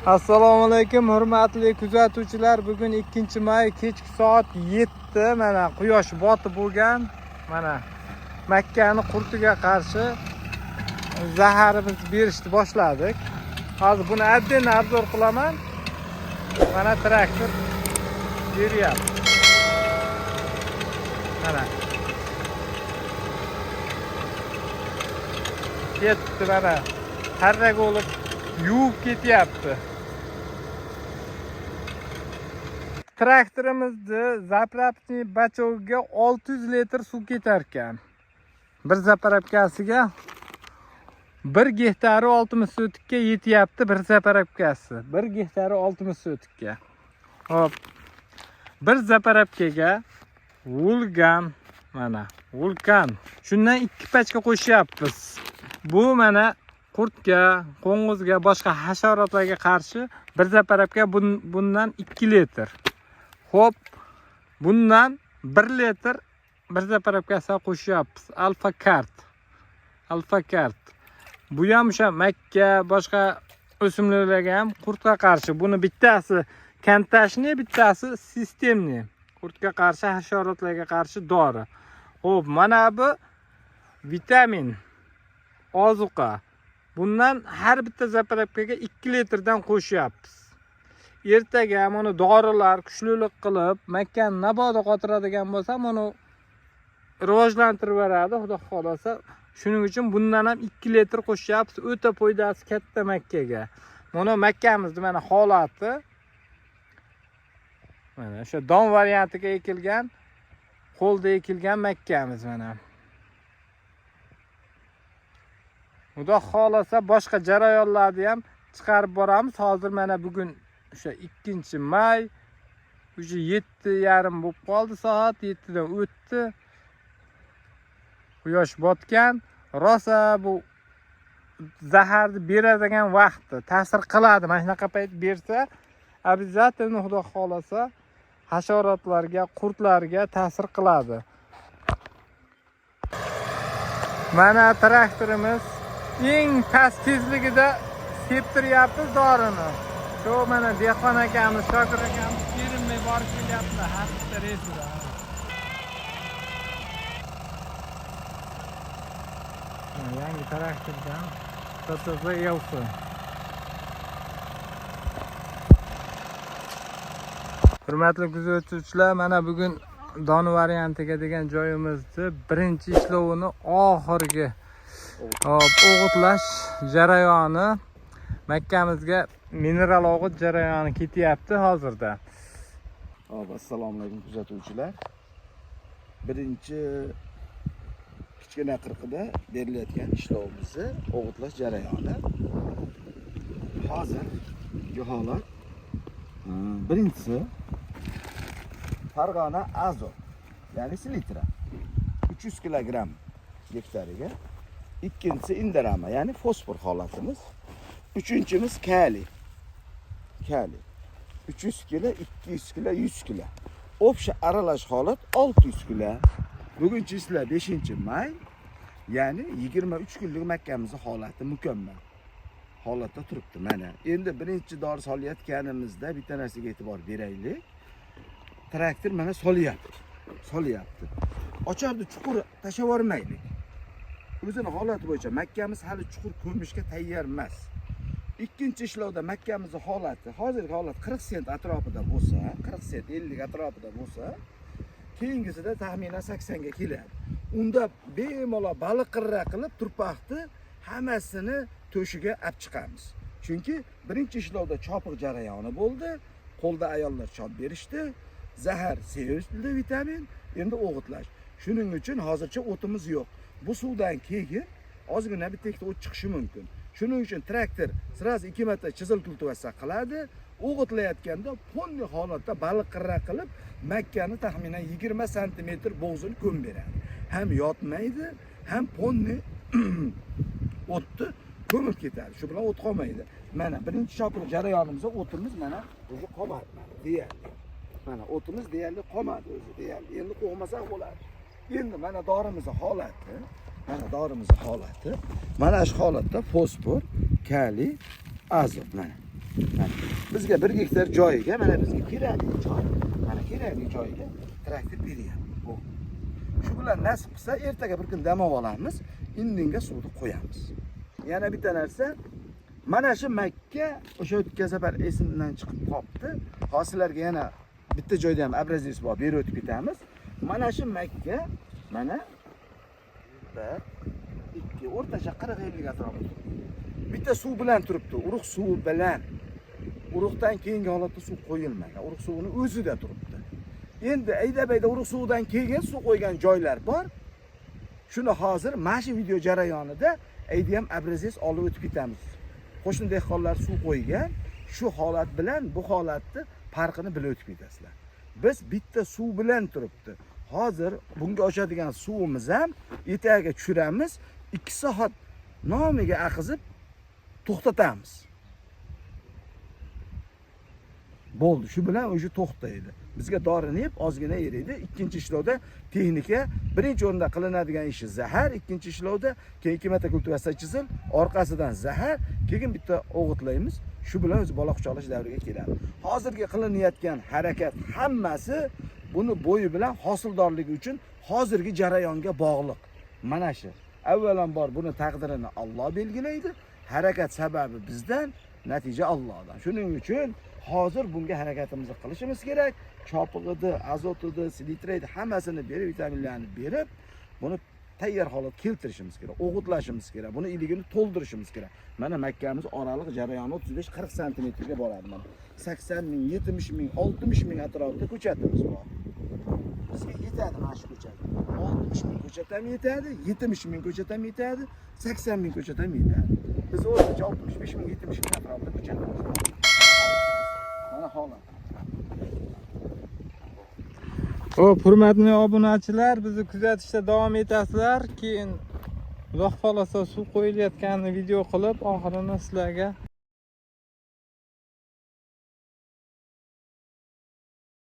Assalomu alaykum hurmatli kuzatuvchilar. Bugun 2-may kechki soat 7. Mana quyosh botib bo'lgan. Mana Makkani qurtiga qarshi zaharimiz berishni boshladik. Hozir buni adden arzor qilaman. Mana traktor beryapti. Mana ketdi, mana harrak bo'lib yuvib ketyapti. Traktorimizni zapravniy bachogiga 600 litr suv ketar ekan. Bir zapravkasiga 1 gektari 60 sotikka yetyapti bir zapravkasi. 1 gektari 60 sotikka. Hop. Bir zapravkaga Vulkan, mana Vulkan. Shundan 2 pachka qo'shyapmiz. Bu mana qurtga, qo'ng'izga, boshqa hasharotlarga qarshi bir zapravka bundan 2 litr. Xo'p, bundan 1 litr bir zapravkasiga qo'shyapmiz. Alfa Kart. Bu ham o'sha Makka, boshqa o'simliklarga ham qurtga qarshi. Buni bittasi kontashniy, bittasi sistemniy. Qurtga qarshi, hasharotlarga qarshi dori. Xo'p, mana bu vitamin, ozuqa. Bundan har bitta zapravkaga 2 litrdan qo'shyapmiz. Ertaga mana dorilar kuchlilik qilib, Makkani nabodi qotiradigan bo'lsa, buni rivojlantirib beradi, xudo xolasa. Shuning uchun bundan ham 2 litr qo'shyapmiz. O'ta foydasi katta Makkaga. Mana Makkamizni mana holati. Mana o'sha don variantiga ekilgan, qo'lda ekilgan Makkamiz mana. Xudo xolasa boshqa jarayonlarni ham chiqarib boramiz. Hozir mana bugun o'sha 2-may, o'sha 7:30 bo'lib qoldi, soat 7dan o'tdi. Quyosh botgan. Rosa bu zaharni beradigan vaqti, ta'sir qiladi. Mana shunaqa payt bersa, обязательно xudo xolasa hasharotlarga, qurtlarga ta'sir qiladi. Mana traktorimiz eng past tezligida septiryapmiz dorini. Shu mana Dehqon akamiz, Shokir akamiz erinmay borib kelyapti har bitta reysida. Yangi traktordan TTZ Elsi. Hurmatli kuzatuvchilar, mana bugun don variantiga degan joyimizni birinchi ishlovini oxirgi o'g'itlash jarayoni, Makkamizga mineral o'g'it jarayoni ketyapti hozirda. Assalomu alaykum kuzatuvchilar. Birinchi kichkina qirqida berilayotgan ishlovimizni o'g'itlash jarayoni. Hozirgi holat birinchisi Farg'ona azot, ya'ni selitra 300 kg gektariga. Ikkinchisi Indarama, ya'ni fosfor holatimiz. Uchinchimiz kali 300 kg, 200 kg, 100 kg. Общий aralash holat 600 kg. Bugun chislar 5-may, ya'ni 23 kunlik Makkamizning holati mukammal holatda turibdi. Mana endi birinchi dori solayotganimizda bitta narsaga e'tibor beraylik. Traktor mana solyapti. Ocharni chuqur tashlab yubormaylik. O'zining holati bo'yicha Makkamiz hali chuqur ko'mishga tayyor emas. Ikkinchi ishlovda Makkamizning holati, hozirgi holat 40 sent atrofida bo'lsa, 40 sent 50 atrofida bo'lsa, keyingisida taxminan 80 ga keladi. Unda bemalol baliqirra qilib turpoqni hammasini to'shiga olib chiqamiz. Chunki birinchi ishlovda chopiq jarayoni bo'ldi, qo'lda ayollar chop berishdi, zahar sevishdi, vitamin, endi o'g'itlash. Shuning uchun hozircha o'timiz yo'q. Bu suvdan keyin ozgina bitta ikkita o't chiqishi mumkin. Shuning uchun traktor sirasi 2 marta chizil kultivasiya qiladi. O'g'itlayotganda ponni holatda baliqirra qilib, Makkani taxminan 20 sm bo'g'zini ko'm beradi. Ham yotmaydi, ham ponni o'tni ko'mib ketadi. Shu bilan o't qolmaydi. Mana birinchi chopiq jarayonimizda o'timiz mana o'zi qolmadi. Deyarli. Mana o'timiz deyarli qolmadi o'zi, deyarli. Endi qo'ymasa bo'ladi. Endi mana dorimizning holati, mana shu holatda fosfor, kaliy, azot mana. Bizga 1 gektar joyiga, mana bizga kerakli joy, mana kerakli joyga traktor beryapti. Bu. Shu bilan nasib qilsa, ertaga bir kun dam olamiz, indinga suvni qo'yamiz. Yana bitta narsa, mana shu makka o'sha o'tgan safar esimdan chiqib qoldi. Hozirlarga yana bitta joyda ham abrazis bor, berib o'tib ketamiz. Mana shu makka, mana 1 2 o'rtacha 40-50 atrofida. Bitta suv bilan turibdi, urug' suvi bilan. Urug'dan keyingi holatda suv qo'yilmagan. Urug' suvini o'zida turibdi. Endi ayda-bayda urug' suvidan keyin suv qo'ygan joylar bor. Shuni hozir mana shu video jarayonida ayda ham abrazis olib o'tib ketamiz. Qo'shni dehqonlar suv qo'ygan, shu holat bilan bu holatni farqini bilib o'tib ketasizlar. Biz bitta suv bilan turibdi. Hozir bunga oshadigan suvimiz ham etagiga tushiramiz, 2 soat nomiga aqizib to'xtatamiz. Bo'ldi, shu bilan o'sha to'xtaydi. Bizga dorini yeb ozgina eriydi. Ikkinchi ishlovda texnika birinchi o'rinda qilinadigan ishi zahar, ikkinchi ishlovda keyin 2 marta kultivatsiya chizil, orqasidan zahar, keyin bitta o'g'itlaymiz. Shu bilan o'zi bola quchoqlash davriga keladi. Hozirgi qilinayotgan harakat hammasi buni bo'yi bilan hosildorligi uchun hozirgi jarayonga bog'liq. Mana shu. Avvalambor buni taqdirini Alloh belgilaydi. Harakat sababi bizdan, natija Allohdan. Shuning uchun hozir bunga harakatimizni qilishimiz kerak. Chopig'ida, azotida, silitraydi hammasini berib, vitaminlarni berib, buni tayyor holat keltirishimiz kerak, o'g'itlashimiz kerak, buni iligini to'ldirishimiz kerak. Mana makkamiz oraliq jarayoni 35-40 sm ga boradi mana. 80 ming, 70 ming, 60 ming atrofida ko'chatimiz bor. Bizga yetadi mana shu ko'chat. 60 ming ko'chat ham yetadi, 70 ming ko'chat ham yetadi, 80 ming ko'chat ham yetadi. Biz o'rtacha 65 ming, 70 ming atrofida ko'chatimiz bor. Mana holat. Xo'p, hurmatli obunachilar, bizni kuzatishda davom etasizlar. Keyin Xudo xolasa suv qo'yilayotganini video qilib, oxirini sizlarga